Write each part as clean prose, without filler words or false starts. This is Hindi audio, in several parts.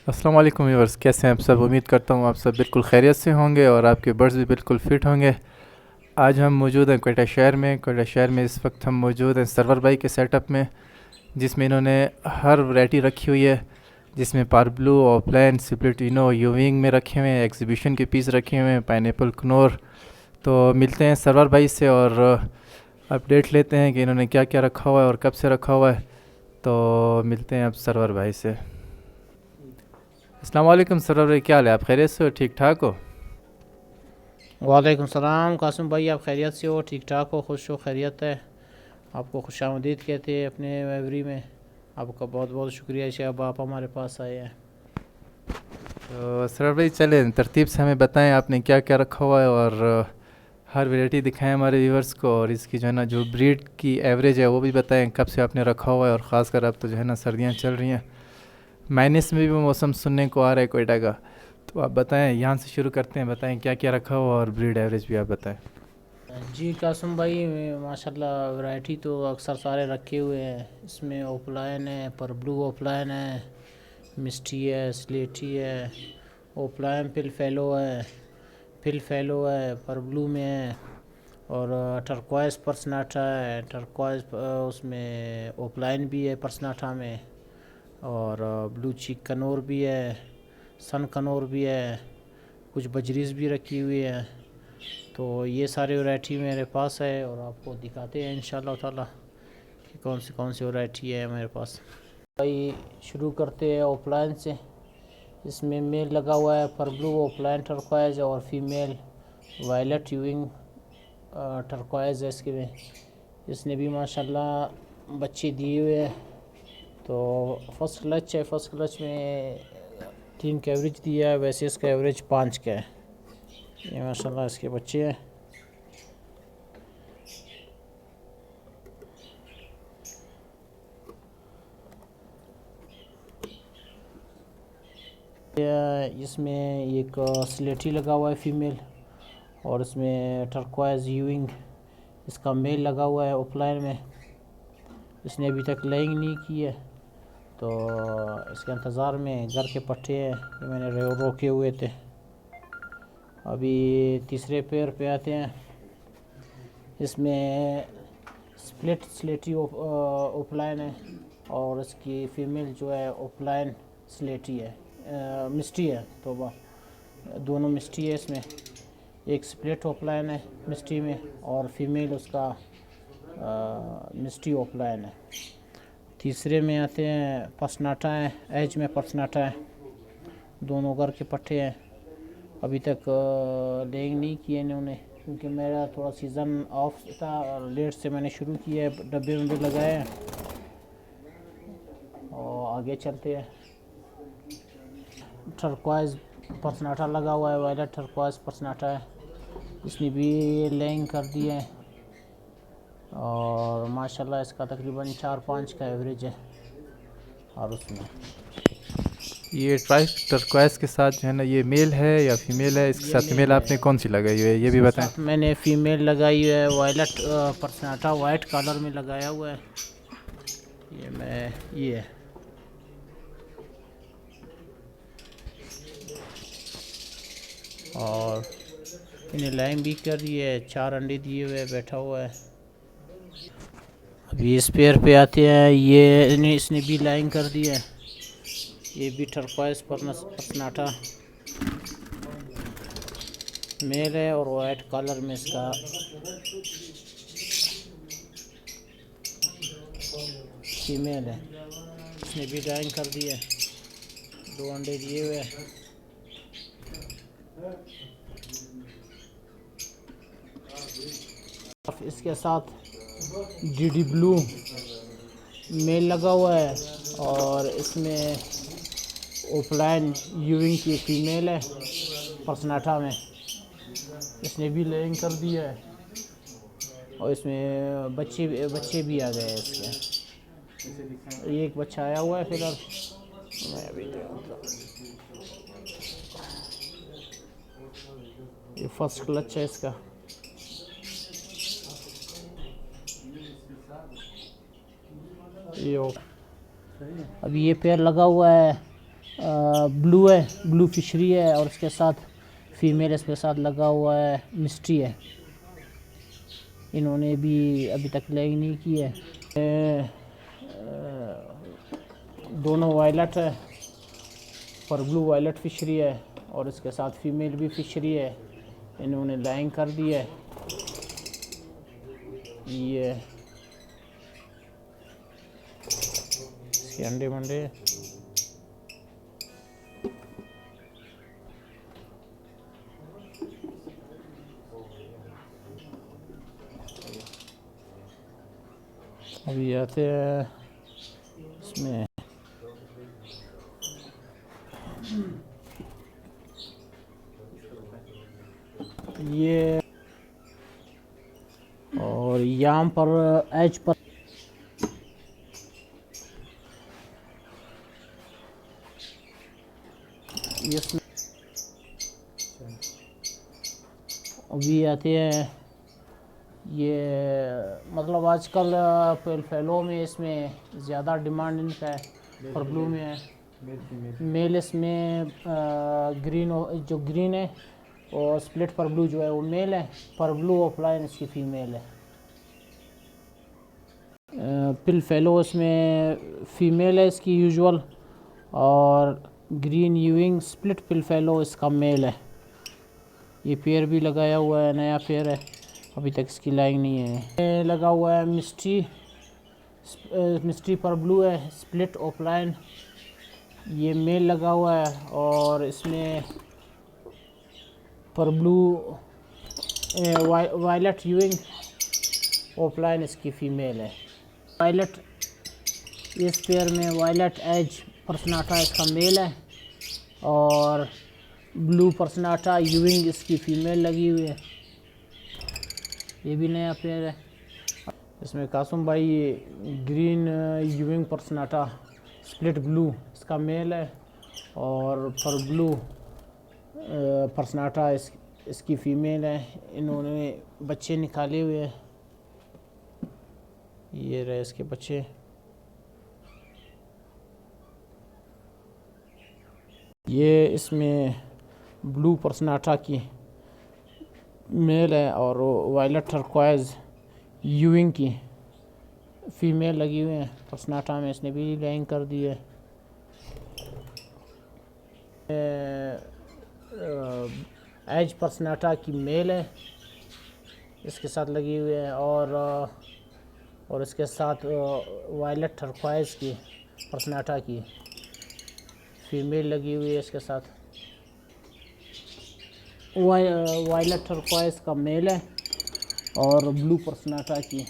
अस्सलाम वालेकुम व्यूअर्स, कैसे हैं आप सब। उम्मीद करता हूँ आप सब बिल्कुल खैरियत से होंगे और आपके बर्ड्स भी बिल्कुल फिट होंगे। आज हम मौजूद हैं कोयटा शहर में इस वक्त हम मौजूद हैं सरवर भाई के सेटअप में, जिसमें इन्होंने हर वैरायटी रखी हुई है, जिसमें पारब्लू, ऑफलाइन, सिप्लिटिनो, यूविंग में रखे हुए हैं, एग्जीबिशन के पीस रखे हुए हैं, पाइनएप्पल, कनौर। तो मिलते हैं सरवर भाई से और अपडेट लेते हैं कि इन्होंने क्या क्या रखा हुआ है और कब से रखा हुआ है। तो मिलते हैं अब सरवर भाई से। अस्सलाम वालेकुम सरवर भाई, क्या हाल है? आप खैरियत से हो, ठीक ठाक हो? वालेकुम सलाम कासिम भाई, आप खैरियत से हो? ठीक ठाक हो, खुश हो, खैरियत है। आपको खुशामदीद कहते हैं अपने लाइब्रेरी में। आपका बहुत बहुत शुक्रिया शहब, आप हमारे पास आए हैं। तो सरवर भाई चलें तरतीब से हमें बताएं आपने क्या क्या रखा हुआ है और हर वैरायटी दिखाएं हमारे व्यूवर्स को, और इसकी जो है ना जो ब्रीड की एवरेज है वो भी बताएं कब से आपने रखा हुआ है। और ख़ासकर अब तो जो है ना सर्दियाँ चल रही हैं, माइनस में भी मौसम सुनने को आ रहा है कोयटा का। तो आप बताएं, यहाँ से शुरू करते हैं, बताएं क्या क्या रखा हुआ और ब्रीड एवरेज भी आप बताएं। जी कासिम भाई, माशाल्लाह वैरायटी तो अक्सर सारे रखे हुए हैं। इसमें ओपलाइन है, पर ब्लू ओपलाइन है, मिस्टी है, स्लेटी है, ओपलाइन पिल फेलो है, पर ब्लू में है, और टर्कवाइज पर्सनाटा है। टर्कवाइज उसमें ओपलाइन भी है पर्सनाटा में, और ब्लू चीक कनौर भी है, सन कनौर भी है, कुछ बजरीज भी रखी हुई है। तो ये सारी वैरायटी मेरे पास है और आपको दिखाते हैं इंशाल्लाह ताला कि कौन सी वैरायटी है मेरे पास। भाई शुरू करते हैं ओपलाइन से। इसमें मेल लगा हुआ है पर ब्लू ओपलाइन टर्कवाइज, और फीमेल वायलेट यूविंग टर्कवाइज है इसके में। इसने भी माशाल्लाह बच्चे दिए हुए हैं। तो फर्स्ट क्लच है, फर्स्ट क्लच में 3 का एवरेज दिया है, वैसे इसका एवरेज 5 का है। ये माशाल्लाह इसके बच्चे हैं। इसमें एक स्लेटी लगा हुआ है फीमेल, और इसमें टर्कवाइज यूविंग इसका मेल लगा हुआ है ओपलाइन में। इसने अभी तक लेइंग नहीं की है, तो इसके इंतज़ार में घर के पट्टे हैं ये मैंने रोके हुए थे। अभी तीसरे पेयर पे आते हैं। इसमें स्प्लिट स्लेटी ओपलाइन है, और इसकी फ़ीमेल जो है ओपलाइन स्लेटी है, मिस्टी है। तो वह दोनों मिस्टी है इसमें। एक स्प्लिट ओपलाइन है मिस्टी में, और फीमेल उसका मिस्टी ओपलाइन है। तीसरे में आते हैं पर्सनाटा है, एज में पर्सनाटा है, दोनों घर के पट्टे हैं। अभी तक लेइंग नहीं किए इन्होंने, क्योंकि मेरा थोड़ा सीज़न ऑफ था और लेट से मैंने शुरू किया है, डब्बे में भी लगाए हैं। और आगे चलते हैं। टर्कवाइज पर्सनाटा लगा हुआ है, वायलेट टर्कवाइज पर्सनाटा है। इसने भी लेइंग कर दी है, और माशाल्लाह इसका तकरीबन 4-5 का एवरेज है। और उसमें ये ट्राइब टर्कवाइस के साथ जो है ना, ये मेल है या फीमेल है? इसके ये साथ फीमेल मेल है। आपने कौन सी लगाई हुई है ये भी इसके बताएं। साथ मैंने फ़ीमेल लगाई है, वायलेट पर्सनाटा वाइट कलर में लगाया हुआ है। ये मैं ये है। और इन्हें लाइन भी कर दी है, 4 अंडे दिए हुए बैठा हुआ है। अभी इस पेयर पे आते हैं। ये इसने भी लाइन कर दी है। ये भी टर्कवाइज पर्सनाटा मेल है, और वाइट कलर में इसका फीमेल है। इसने भी लाइन कर दी है, 2 अंडे दिए हुए हैं। इसके साथ डीडी ब्लू मेल लगा हुआ है, और इसमें ओपलाइन यूविंग की फीमेल है पर्सनाटा में। इसने भी लेइंग कर दी है, और इसमें बच्चे भी आ गए हैं इसके। ये एक बच्चा आया हुआ है फिलहाल। मैं अभी ये फर्स्ट क्लच है इसका। ये अभी ये पेयर लगा हुआ है ब्लू है, ब्लू फिशरी है, और इसके साथ फीमेल इसके साथ लगा हुआ है मिस्ट्री है। इन्होंने भी अभी तक लैग नहीं की है। दोनों वायलट है, पर ब्लू वायलट फिशरी है, और इसके साथ फीमेल भी फिशरी है। इन्होंने लैंग कर दी है। ये इसके अंडे मंडे अभी आते हैं इसमें। ये और यहाँ पर एज पर इसमें अभी आते हैं। ये मतलब आजकल फेलो में इसमें ज़्यादा डिमांड इनका है, और ब्लू में है। मेल इसमें ग्रीन जो ग्रीन है, और स्प्लिट पर ब्लू जो है वो मेल है, पर ब्लू ऑफलाइन इसकी फीमेल है। पिल फेलो इसमें फीमेल है इसकी यूजुअल, और ग्रीन यूइंग स्प्लिट पिल फेलो इसका मेल है। ये पेयर भी लगाया हुआ है, नया पेयर है, अभी तक इसकी लाइंग नहीं है। ये लगा हुआ है मिस्ट्री पर ब्लू है, स्प्लिट ऑफलाइन, ये मेल लगा हुआ है। और इसमें पर ब्लू वायलट यूइंग ऑफलाइन इसकी फ़ीमेल है। वायलट इस पेयर में वायलट एज पर्सनाटा इसका मेल है, और ब्लू पर्सनाटा यूइंग इसकी फ़ीमेल लगी हुई है। ये भी नया पेयर है। इसमें कासुम भाई ग्रीन यूइंग पर्सनाटा स्प्लिट ब्लू इसका मेल है, और पर ब्लू पर्सनाटा इसकी फ़ीमेल है। इन्होंने बच्चे निकाले हुए हैं, ये रहे इसके बच्चे। ये इसमें ब्लू पर्सनाटा की मेल है, और वायलट टर्कोइज यूइंग की फ़ीमेल लगी हुई है पर्सनाटा में। इसने भी लैंग कर दी है। एज पर्सनाटा की मेल है, इसके साथ लगी हुई है, और इसके साथ वायलट टर्कोइज की पर्सनाटा की फीमेल लगी हुई है इसके साथ। वायलट टर्कोइज का मेल है, और ब्लू पर्सनाटा की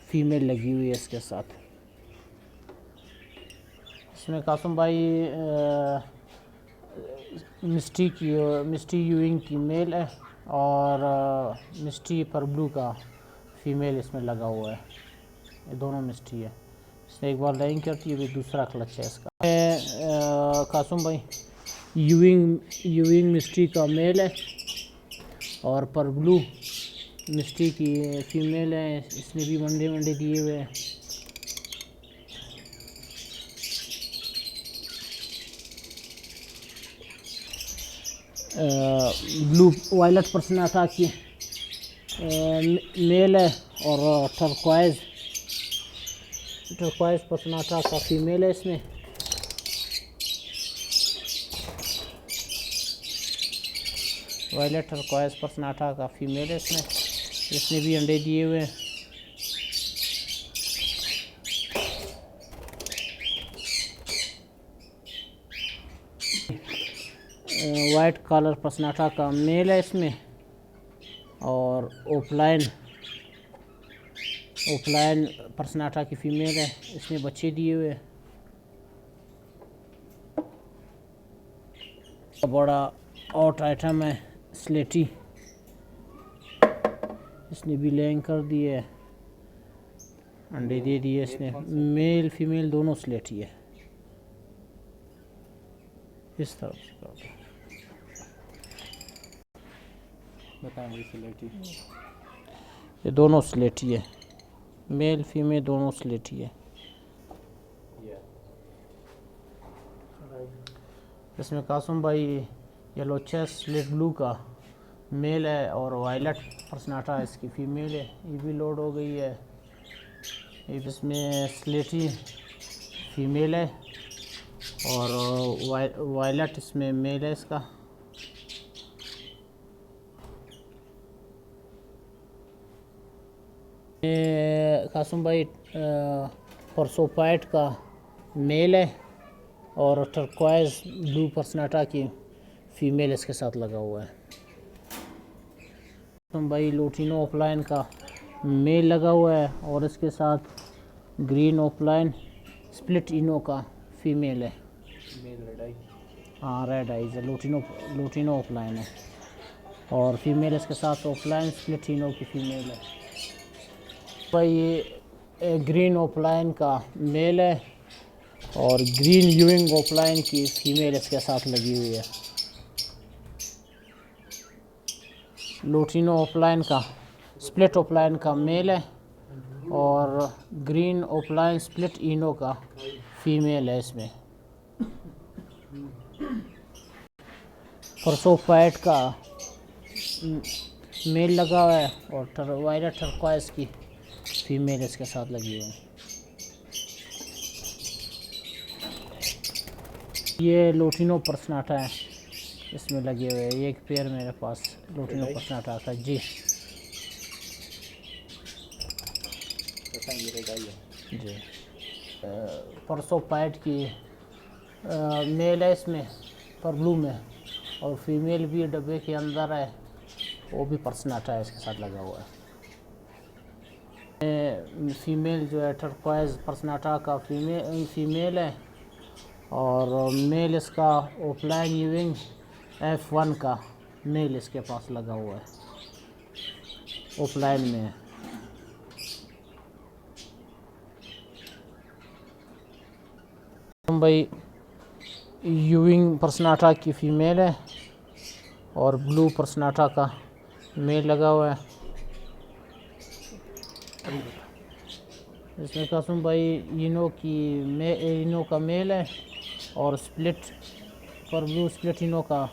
फीमेल लगी हुई है इसके साथ। इसमें कासुम भाई मिस्टी यूइंग की मेल है, और मिस्टी पर ब्लू का फीमेल इसमें लगा हुआ है। ये दोनों मिस्टी है। इसने एक बार लाइन करती है, भी दूसरा क्लच है इसका। कासुम भाई यूइंग मिस्टी का मेल है, और पर ब्लू मिस्टी की फीमेल है। इसने भी वंडे दिए हुए हैं। ब्लू वायलट पर्सनाटा की मेल है, और टर्कोइज पर्सनाटा का फीमेल है इसमें। वायलट टर्कोइज पर्सनाटा का फीमेल है इसमें। इसने भी अंडे दिए हुए हैं। वाइट कलर पर्सनाटा का मेल है इसमें, और ओफलाइन पर्सनाटा की फीमेल है। इसने बच्चे दिए हुए हैं। बड़ा आउट आइटम है स्लेटी, इसने भी लैंग कर दिए, अंडे दे दिए इसने। मेल फीमेल दोनों स्लेटी है। इस तरफ से स्लेटी, ये दोनों स्लेटी है, मेल फीमेल दोनों स्लेटी है। इसमें कासुम भाई येलो चेस्ट स्लिट ब्लू का मेल है और वायलट पर्सनाटा इसकी फ़ीमेल है, ये भी लोड हो गई है। ये इसमें स्लेटी फीमेल है और वायलट इसमें मेल है इसका। कासुम भाई परसोपाइट का मेल है और टर्क्वाइज ब्लू पर्सनाटा की फ़ीमेल इसके साथ लगा हुआ है। कासुम भाई लूटिनो ऑफलाइन का मेल लगा हुआ है और इसके साथ ग्रीन ऑफलाइन स्प्लिट इनो का फ़ीमेल है। हाँ रेड आइज है, लूटिनो ऑफलाइन है और फीमेल इसके साथ ऑफलाइन स्प्लिट इनो की फ़ीमेल है। भाई ये ग्रीन ऑफलाइन का मेल है और ग्रीन यूइंग ऑफलाइन की फ़ीमेल इसके साथ लगी हुई है। लूटिनो ऑफलाइन का स्प्लिट ऑफलाइन का मेल है और ग्रीन ऑफलाइन स्प्लिट इनो का फ़ीमेल है इसमें। परसोपाइट का मेल लगा हुआ है और वायलट टर्क्वाइज की फ़ीमेल इसके साथ लगी हुई है। ये लूटिनो पर्सनाटा है, इसमें लगे हुए हैं। ये एक पेयर मेरे पास लूटिनो पर्सनाटा का जी जी। परसोपाइट की मेल है इसमें पर ब्लू में और फीमेल भी डब्बे के अंदर है, वो भी पर्सनाटा है इसके साथ लगा हुआ है। फीमेल जो है टर्क्वाइज पर्सनाटा का फीमेल है और मेल इसका ऑफलाइन यूइंग F1 का मेल इसके पास लगा हुआ है, ऑफलाइन में है। भाई यूइंग पर्सनाटा की फ़ीमेल है और ब्लू पर्सनाटा का मेल लगा हुआ है। इसमें कासुम भाई इनो का मेल है और स्प्लिट पर ब्लू स्प्लिट इनो का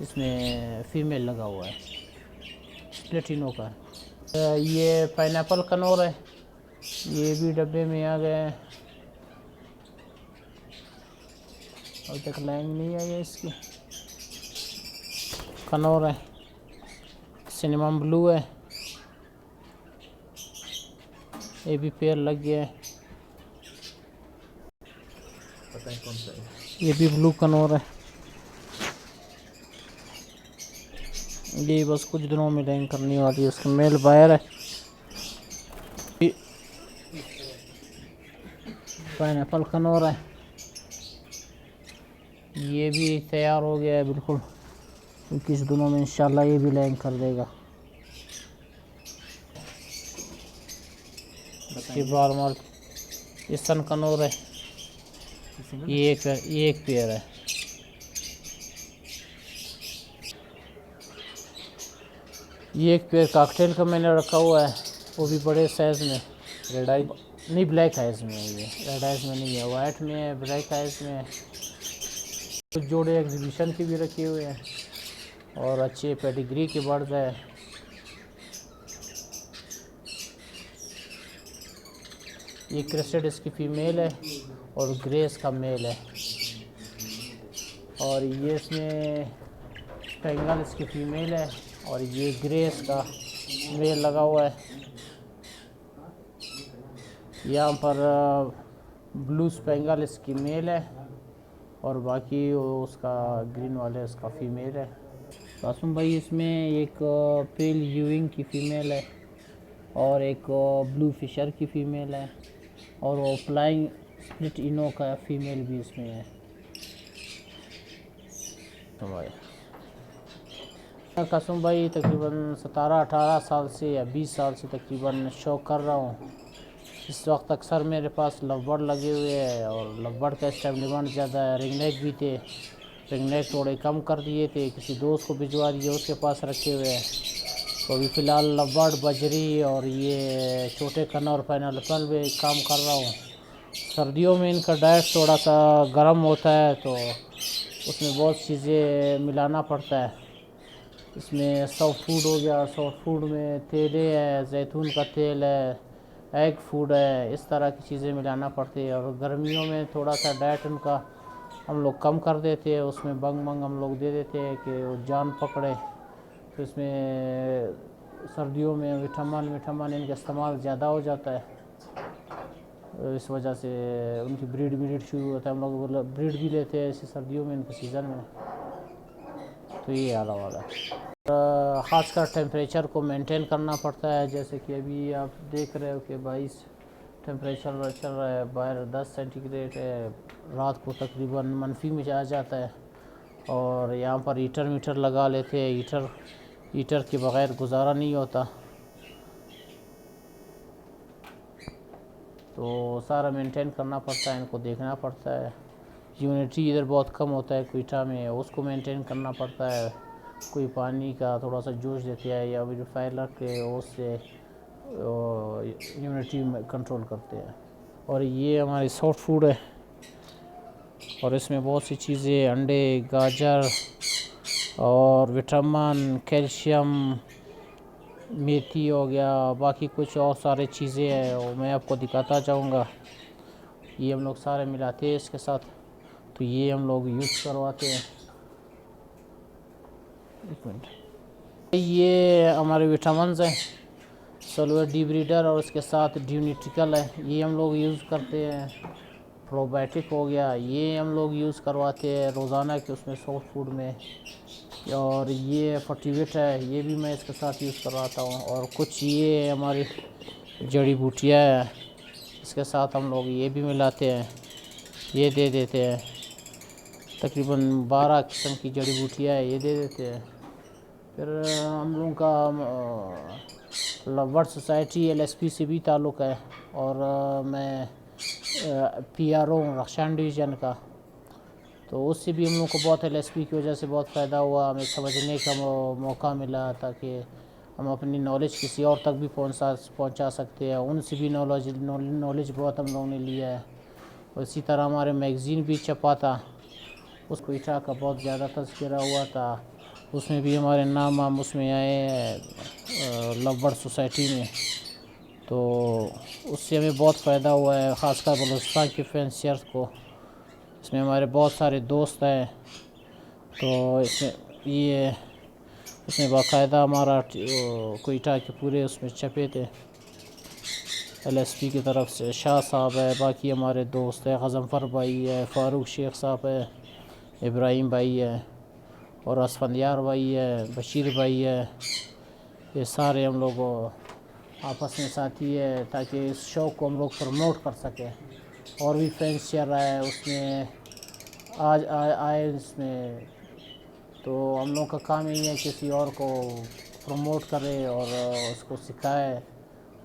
इसमें फ़ीमेल लगा हुआ है, स्प्लिट इनो का। ये पाइनएप्पल कनौर है, ये भी डब्बे में आ गए हैं, अभी तक लाइन नहीं आई है इसकी। कनौर है, सिनेमन ब्लू है, ये भी पेयर लग गया है। पता नहीं कौन सा है, ये भी ब्लू कनौर है। ये बस कुछ दिनों में लाइन करने वाली है, उसका मेल बायर है। पाइनएप्पल कनौर है, ये भी तैयार हो गया है बिल्कुल, कुछ दिनों में इंशाल्लाह ये भी लाइन कर देगा। ये बार मार ये सन कनौर है, ये एक पेयर है। ये एक पेयर कॉकटेल का मैंने रखा हुआ है, वो भी बड़े साइज़ में। रेड आई नहीं, ब्लैक आइज़ में है। ये रेड आइज़ में नहीं है, वाइट में है, ब्लैक आइज़ में है। कुछ जोड़े एग्जीबिशन के भी रखे हुए हैं और अच्छे पेडिग्री के बर्ड्स है। ये क्रेस्टेड इसकी फ़ीमेल है और ग्रेस का मेल है और ये इसमें स्पेंगल इसकी फ़ीमेल है और ये ग्रेस का मेल लगा हुआ है। यहाँ पर ब्लू स्पेंगल इसकी मेल है और बाकी उसका ग्रीन वाले उसका फ़ीमेल है। कासुम भाई इसमें एक पेल यूइंग की फ़ीमेल है और एक ब्लू फिशर की फ़ीमेल है और ऑफलाइन स्प्लिट इनो का फ़ीमेल भी इसमें है। तो भाई कासुम भाई तकरीबन 17-18 साल से या 20 साल से तकरीबन शौक़ कर रहा हूँ। इस वक्त अक्सर मेरे पास लवबर्ड लगे हुए हैं और लवबर्ड का इस टाइम डिमांड ज़्यादा है। रिंगनेक भी थे, रिंगनेक थोड़े कम कर दिए थे, किसी दोस्त को भिजवा दिए, उसके पास रखे हुए हैं। तो अभी फ़िलहाल लवबर्ड, बजरी और ये छोटे कनौर पाइनएप्पल पे काम कर रहा हूँ। सर्दियों में इनका डाइट थोड़ा सा गर्म होता है तो उसमें बहुत चीज़ें मिलाना पड़ता है। इसमें सॉफ्ट फूड हो गया, सॉफ्ट फूड में तेले है, जैतून का तेल है, एग फूड है, इस तरह की चीज़ें मिलाना पड़ती है। और गर्मियों में थोड़ा सा डाइट उनका हम लोग कम कर देते हैं, उसमें बंग मंग हम लोग दे देते हैं कि वो जान पकड़े। तो इसमें सर्दियों में विटामिन इनका इस्तेमाल ज़्यादा हो जाता है, इस वजह से उनकी ब्रीड शुरू होता है। हम लोग ब्रीड भी लेते हैं इसी सर्दियों में, इनके सीज़न में। तो ये आला वाला ख़ासकर टेम्परेचर को मेंटेन करना पड़ता है। जैसे कि अभी आप देख रहे हो कि 22 टेम्परेचर चल रहा है, बाहर 10 सेंटीग्रेड है, रात को तकरीबन मनफी में आ जाता है। और यहाँ पर हीटर लगा लेते हैं, हीटर के बग़ैर गुजारा नहीं होता। तो सारा मेंटेन करना पड़ता है, इनको देखना पड़ता है। ह्यूमिडिटी इधर बहुत कम होता है क्वेटा में, उसको मेंटेन करना पड़ता है। कोई पानी का थोड़ा सा जोश देते हैं या प्यूरीफायर रख के उससे ह्यूमिडिटी कंट्रोल करते हैं। और ये हमारी सॉफ्ट फूड है, और इसमें बहुत सी चीज़ें, अंडे, गाजर और विटामिन, कैल्शियम, मेथी हो गया, बाकी कुछ और सारे चीज़ें हैं, वो मैं आपको दिखाता जाऊंगा। ये हम लोग सारे मिलाते हैं इसके साथ। तो ये हम लोग यूज़ करवाते हैं। एक मिनट, ये हमारे विटामिन्स हैं, सल्फर डी ब्रीडर और उसके साथ डी न्यूट्रिकल है, ये हम लोग यूज़ करते हैं। प्रोबायोटिक हो गया, ये हम लोग यूज़ करवाते हैं रोज़ाना के उसमें सॉफ्ट फूड में। और ये फर्टिवेट है, ये भी मैं इसके साथ यूज़ करवाता हूँ। और कुछ ये हमारी जड़ी बूटियाँ है, इसके साथ हम लोग ये भी मिलाते हैं, ये दे देते हैं। तकरीबन 12 किस्म की जड़ी बूटियाँ है, ये दे देते हैं। फिर हम लोगों का वर्ल्ड सोसाइटी LSP से भी ताल्लुक़ है, और मैं PRO रक्षान डिवीज़न का। तो उससे भी हम लोग को बहुत LSP की वजह से बहुत फ़ायदा हुआ, हमें समझने का मौका मिला, ताकि हम अपनी नॉलेज किसी और तक भी पहुंचा सकते हैं। उनसे भी नॉलेज बहुत हम लोगों ने लिया है। और इसी तरह हमारे मैगज़ीन भी छपा था, उसको ईटा का बहुत ज़्यादा तज़किरा हुआ था, उसमें भी हमारे नाम उसमें आए लव्वर सोसाइटी में। तो उससे हमें बहुत फ़ायदा हुआ है, ख़ासकर बलूचिस्तान के फैंसियर्स को। इसमें हमारे बहुत सारे दोस्त हैं। तो उसमें बाकायदा हमारा क्वेटा के पूरे उसमें छपे थे LSP की तरफ से। शाह साहब है, बाकी हमारे दोस्त हैं, गज़नफ़र भाई है, फ़ारूक शेख साहब है, इब्राहिम भाई है, और असफंदियार भाई है, बशीर भाई है। ये सारे हम लोग आपस में साथी है, ताकि इस शौक़ को हम लोग प्रमोट कर सकें। और भी फैंसियर है उसमें आज आए इसमें। तो हम लोग का काम यही है किसी और को प्रमोट करे और उसको सिखाए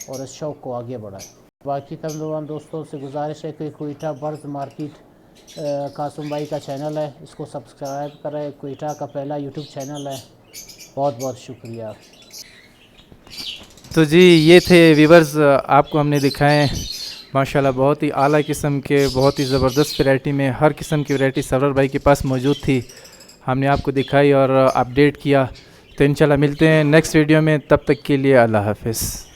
और इस शौक़ को आगे बढ़ाए। बाकी तमाम दोस्तों से गुजारिश है कि क्वेटा बर्ड्स मार्केट कासुम भाई का चैनल है, इसको सब्सक्राइब करें। क्वेटा का पहला यूट्यूब चैनल है। बहुत बहुत शुक्रिया। तो जी ये थे व्यूवर्स, आपको हमने दिखाएं माशाल्लाह बहुत ही आला किस्म के, बहुत ही ज़बरदस्त वैरायटी में हर किस्म की वैरायटी सरवर भाई के पास मौजूद थी, हमने आपको दिखाई और अपडेट किया। तो इंशाल्लाह मिलते हैं नेक्स्ट वीडियो में, तब तक के लिए अल्लाह हाफ़िज़।